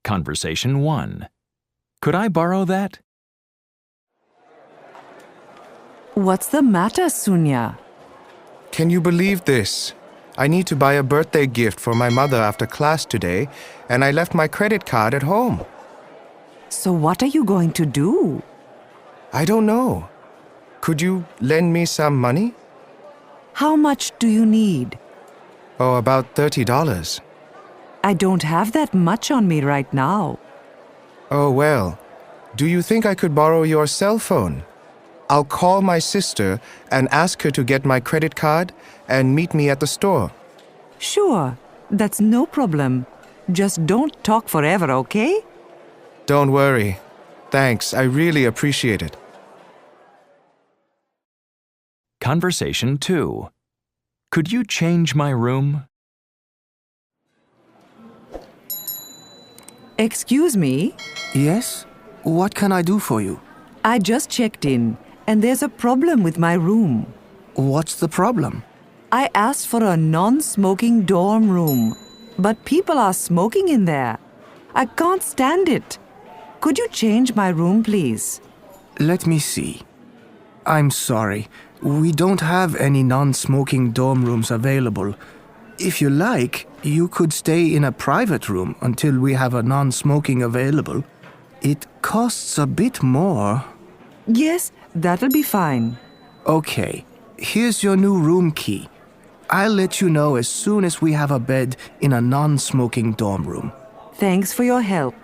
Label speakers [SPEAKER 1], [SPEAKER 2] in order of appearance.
[SPEAKER 1] Conversation 1. Could I borrow that?
[SPEAKER 2] What's the matter, Sunya?
[SPEAKER 3] Can you believe this? I need to buy a birthday gift for my mother after class today, and I left my credit card at home.
[SPEAKER 2] So what are you going to do?
[SPEAKER 3] I don't know. Could you lend me some money?
[SPEAKER 2] How much do you need?
[SPEAKER 3] Oh, about $30.
[SPEAKER 2] I don't have that much on me right now.
[SPEAKER 3] Oh, well. Do you think I could borrow your cell phone? I'll call my sister and ask her to get my credit card and meet me at the store.
[SPEAKER 2] Sure, that's no problem. Just don't talk forever, okay?
[SPEAKER 3] Don't worry. Thanks, I really appreciate it.
[SPEAKER 1] Conversation 2. Could you change my room?
[SPEAKER 2] Excuse me,
[SPEAKER 4] Yes? What can I do for you?
[SPEAKER 2] I just checked in and there's a problem with my room.
[SPEAKER 4] What's the problem?
[SPEAKER 2] I asked for a non-smoking dorm room, but people are smoking in there. I can't stand it. Could you change my room, please?
[SPEAKER 4] Let me see. I'm sorry. We don't have any non-smoking dorm rooms available. If you like, you could stay in a private room until we have a non-smoking available. It costs a bit more.
[SPEAKER 2] Yes, that'll be fine.
[SPEAKER 4] Okay, here's your new room key. I'll let you know as soon as we have a bed in a non-smoking dorm room.
[SPEAKER 2] Thanks for your help.